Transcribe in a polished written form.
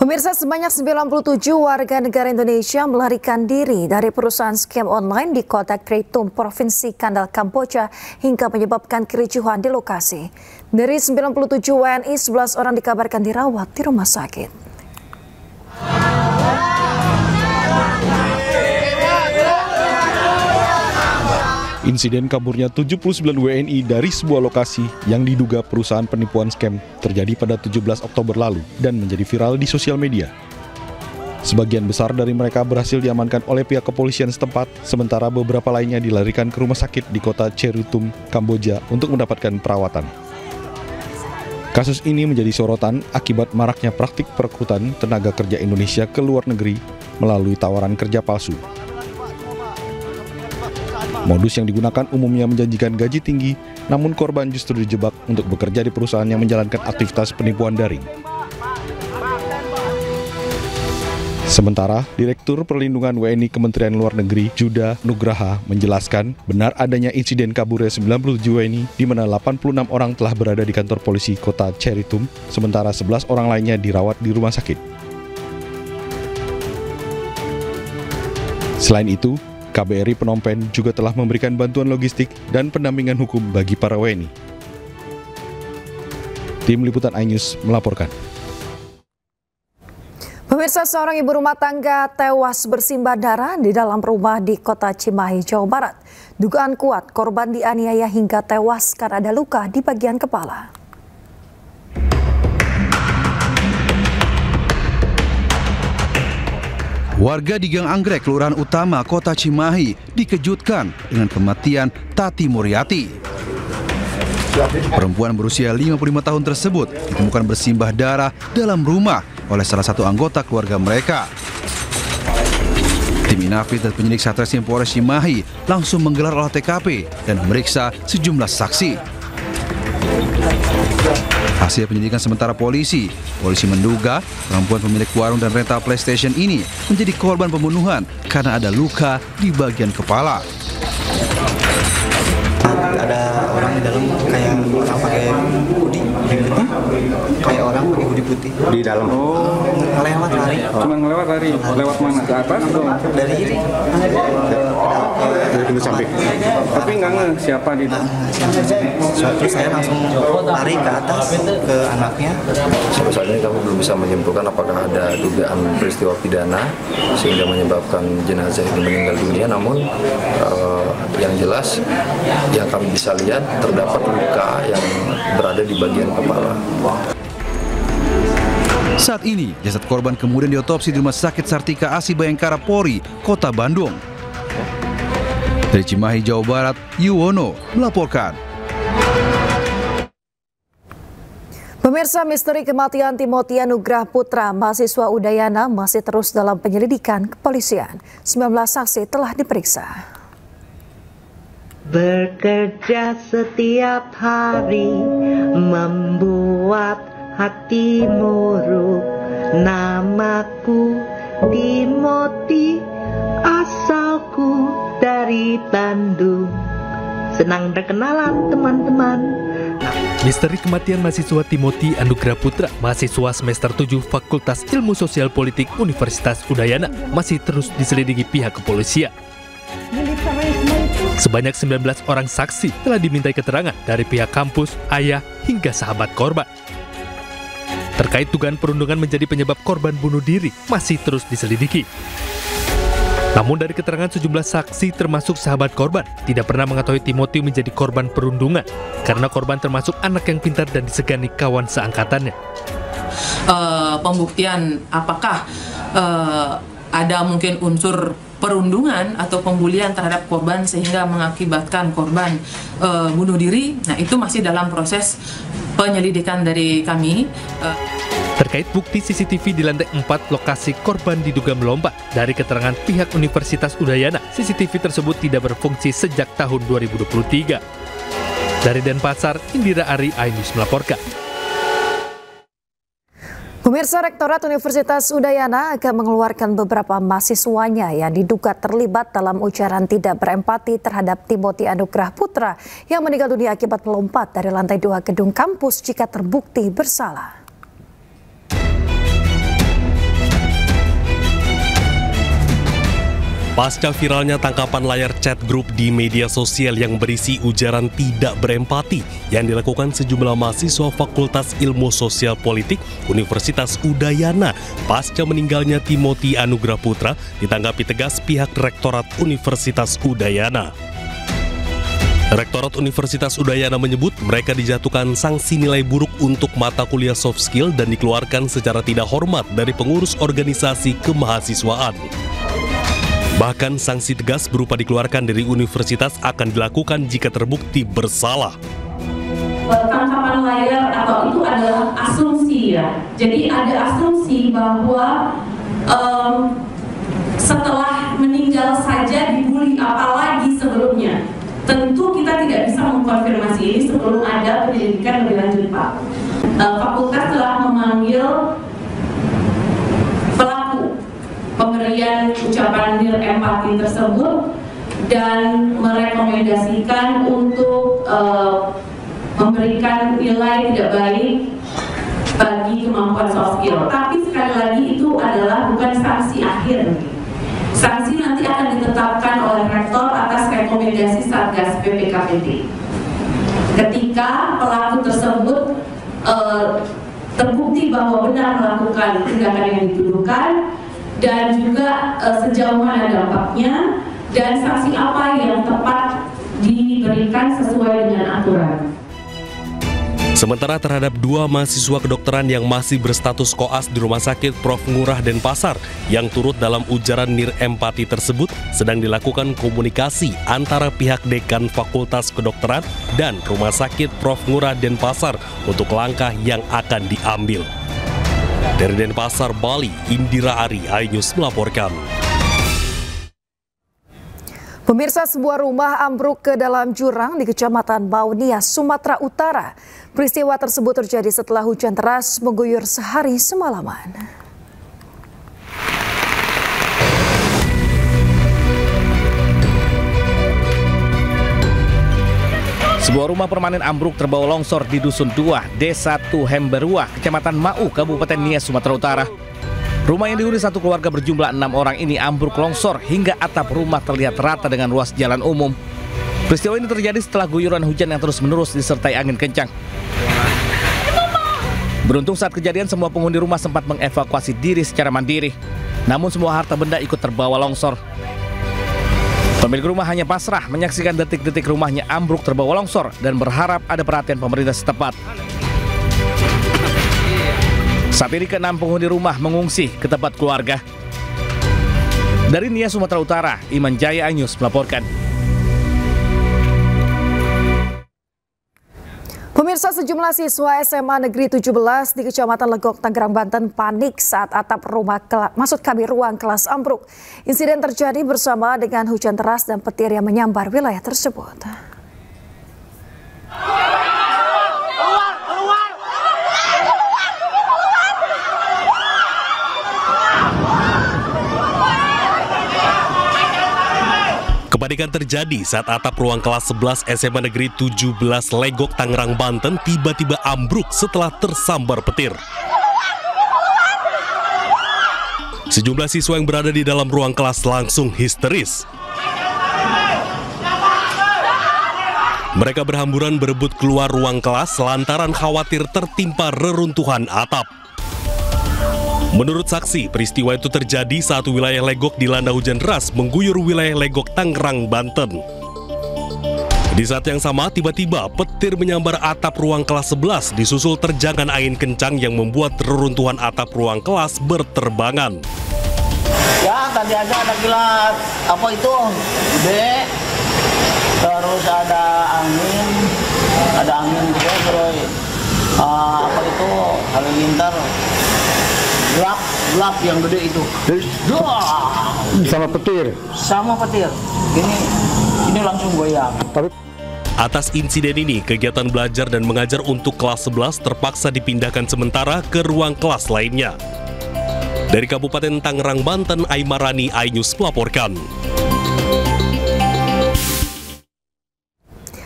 Pemirsa, sebanyak 97 warga negara Indonesia melarikan diri dari perusahaan scam online di kota Kreitum, Provinsi Kandal, Kamboja hingga menyebabkan kericuhan di lokasi. Dari 97 WNI, 11 orang dikabarkan dirawat di rumah sakit. Insiden kaburnya 79 WNI dari sebuah lokasi yang diduga perusahaan penipuan scam terjadi pada 17 Oktober lalu dan menjadi viral di sosial media. Sebagian besar dari mereka berhasil diamankan oleh pihak kepolisian setempat, sementara beberapa lainnya dilarikan ke rumah sakit di kota Kreitum, Kamboja untuk mendapatkan perawatan. Kasus ini menjadi sorotan akibat maraknya praktik perekrutan tenaga kerja Indonesia ke luar negeri melalui tawaran kerja palsu. Modus yang digunakan umumnya menjanjikan gaji tinggi, namun korban justru dijebak untuk bekerja di perusahaan yang menjalankan aktivitas penipuan daring. Sementara, Direktur Perlindungan WNI Kementerian Luar Negeri, Juda Nugraha, menjelaskan benar adanya insiden kaburnya 97 WNI, di mana 86 orang telah berada di kantor polisi kota Kreitum, sementara 11 orang lainnya dirawat di rumah sakit. Selain itu, KBRI Phnom Penh juga telah memberikan bantuan logistik dan pendampingan hukum bagi para WNI. Tim Liputan iNews melaporkan. Pemirsa, seorang ibu rumah tangga tewas bersimbah darah di dalam rumah di kota Cimahi, Jawa Barat. Dugaan kuat korban dianiaya hingga tewas karena ada luka di bagian kepala. Warga di Gang Anggrek, Kelurahan Utama, Kota Cimahi, dikejutkan dengan kematian Tati Muriati. Perempuan berusia 55 tahun tersebut ditemukan bersimbah darah dalam rumah oleh salah satu anggota keluarga mereka. Tim Inafis dan penyidik Satreskrim Polres Cimahi langsung menggelar olah TKP dan memeriksa sejumlah saksi. Hasil penyelidikan sementara polisi menduga perempuan pemilik warung dan rental PlayStation ini menjadi korban pembunuhan karena ada luka di bagian kepala. Ada orang di dalam kayak orang pakai hoodie putih, kayak orang pakai hoodie putih di dalam. Oh, ngelewat lari. Cuma ngelewat lari. Lewat mana? Ke atas atau dari ini? Dari pintu samping. Tapi nggak ngeh siapa di dalam. Terus saya langsung lari ke atas ke anaknya. Sampai saat ini kami belum bisa menyimpulkan apakah ada dugaan peristiwa pidana sehingga menyebabkan jenazah ini meninggal dunia. Namun yang jelas yang kami bisa lihat terdapat luka yang berada di bagian kepala. Saat ini, jasad korban kemudian diotopsi di Rumah Sakit Sartika Asi Bayangkara Polri, Kota Bandung. Dari Cimahi, Jawa Barat, Yuwono melaporkan. Pemirsa, misteri kematian Timothy Anugrah Putra, mahasiswa Udayana, masih terus dalam penyelidikan kepolisian. 19 saksi telah diperiksa. Bekerja setiap hari membuat hati muruk. Namaku Timothy, asalku dari Bandung. Senang berkenalan teman-teman. Misteri kematian mahasiswa Timothy Anugrah Putra, mahasiswa semester 7 Fakultas Ilmu Sosial Politik Universitas Udayana, masih terus diselidiki pihak kepolisian. Sebanyak 19 orang saksi telah dimintai keterangan dari pihak kampus, ayah, hingga sahabat korban. Terkait dugaan perundungan menjadi penyebab korban bunuh diri masih terus diselidiki. Namun dari keterangan sejumlah saksi termasuk sahabat korban tidak pernah mengetahui Timothy menjadi korban perundungan karena korban termasuk anak yang pintar dan disegani kawan seangkatannya. Pembuktian apakah ada mungkin unsur perundungan atau pembulian terhadap korban sehingga mengakibatkan korban bunuh diri, nah itu masih dalam proses penyelidikan dari kami. Terkait bukti CCTV di lantai 4 lokasi korban diduga melompat, dari keterangan pihak Universitas Udayana, CCTV tersebut tidak berfungsi sejak tahun 2023. Dari Denpasar, Indira Ari, iNews melaporkan. Pemirsa, Rektorat Universitas Udayana akan mengeluarkan beberapa mahasiswanya yang diduga terlibat dalam ujaran tidak berempati terhadap Timothy Anugrah Putra yang meninggal dunia akibat melompat dari lantai 2 gedung kampus jika terbukti bersalah. Pasca viralnya tangkapan layar chat grup di media sosial yang berisi ujaran tidak berempati yang dilakukan sejumlah mahasiswa Fakultas Ilmu Sosial Politik Universitas Udayana pasca meninggalnya Timothy Anugrah Putra, ditanggapi tegas pihak Rektorat Universitas Udayana. Rektorat Universitas Udayana menyebut mereka dijatuhkan sanksi nilai buruk untuk mata kuliah soft skill dan dikeluarkan secara tidak hormat dari pengurus organisasi kemahasiswaan. Bahkan sanksi tegas berupa dikeluarkan dari universitas akan dilakukan jika terbukti bersalah. Tangkapan layar atau itu adalah asumsi ya. Jadi ada asumsi bahwa setelah meninggal saja dibully, apalagi sebelumnya. Tentu kita tidak bisa mengkonfirmasi ini sebelum ada penyelidikan lebih lanjut, Pak. Fakultas telah memanggil pelaku pemberian ucapan empati tersebut dan merekomendasikan untuk memberikan nilai tidak baik bagi kemampuan soft skill. Tapi sekali lagi itu adalah bukan sanksi akhir. Sanksi nanti akan ditetapkan oleh rektor atas rekomendasi Satgas BPKPT. Ketika pelaku tersebut terbukti bahwa benar melakukan tindakan yang dituduhkan, dan juga sejauh mana dampaknya, dan sanksi apa yang tepat diberikan sesuai dengan aturan. Sementara terhadap 2 mahasiswa kedokteran yang masih berstatus koas di Rumah Sakit Prof. Ngurah Denpasar yang turut dalam ujaran nirempati tersebut sedang dilakukan komunikasi antara pihak Dekan Fakultas Kedokteran dan Rumah Sakit Prof. Ngurah Denpasar untuk langkah yang akan diambil. Dari Denpasar, Bali, Indira Ari, iNews melaporkan. Pemirsa, sebuah rumah ambruk ke dalam jurang di Kecamatan Baunia, Sumatera Utara. Peristiwa tersebut terjadi setelah hujan deras mengguyur sehari semalaman. Sebuah rumah permanen ambruk terbawa longsor di Dusun 2, Desa Tuhemberua, Kecamatan Mau, Kabupaten Nias, Sumatera Utara. Rumah yang dihuni satu keluarga berjumlah 6 orang ini ambruk longsor hingga atap rumah terlihat rata dengan ruas jalan umum. Peristiwa ini terjadi setelah guyuran hujan yang terus-menerus disertai angin kencang. Beruntung saat kejadian semua penghuni rumah sempat mengevakuasi diri secara mandiri. Namun semua harta benda ikut terbawa longsor. Pemilik rumah hanya pasrah menyaksikan detik-detik rumahnya ambruk terbawa longsor dan berharap ada perhatian pemerintah setempat. Saat ini ke-6 penghuni rumah mengungsi ke tempat keluarga. Dari Nias, Sumatera Utara, Iman Jaya, iNews melaporkan. Pemirsa, sejumlah siswa SMA Negeri 17 di Kecamatan Legok, Tangerang, Banten panik saat atap rumah ruang kelas ambruk. Insiden terjadi bersama dengan hujan deras dan petir yang menyambar wilayah tersebut. Kepanikan terjadi saat atap ruang kelas 11 SMA Negeri 17 Legok, Tangerang, Banten tiba-tiba ambruk setelah tersambar petir. Sejumlah siswa yang berada di dalam ruang kelas langsung histeris. Mereka berhamburan berebut keluar ruang kelas lantaran khawatir tertimpa reruntuhan atap. Menurut saksi, peristiwa itu terjadi saat wilayah Legok dilanda hujan deras mengguyur wilayah Legok, Tangerang, Banten. Di saat yang sama, tiba-tiba petir menyambar atap ruang kelas 11 disusul terjangan angin kencang yang membuat reruntuhan atap ruang kelas berterbangan. Ya, tadi aja ada kilat, apa itu, gede, terus ada angin juga, terus apa itu, halilintar. Gelap yang gede itu. Sama petir. Sama petir. Ini langsung goyang. Atas insiden ini, kegiatan belajar dan mengajar untuk kelas 11 terpaksa dipindahkan sementara ke ruang kelas lainnya. Dari Kabupaten Tangerang, Banten, Aimarani, iNews melaporkan.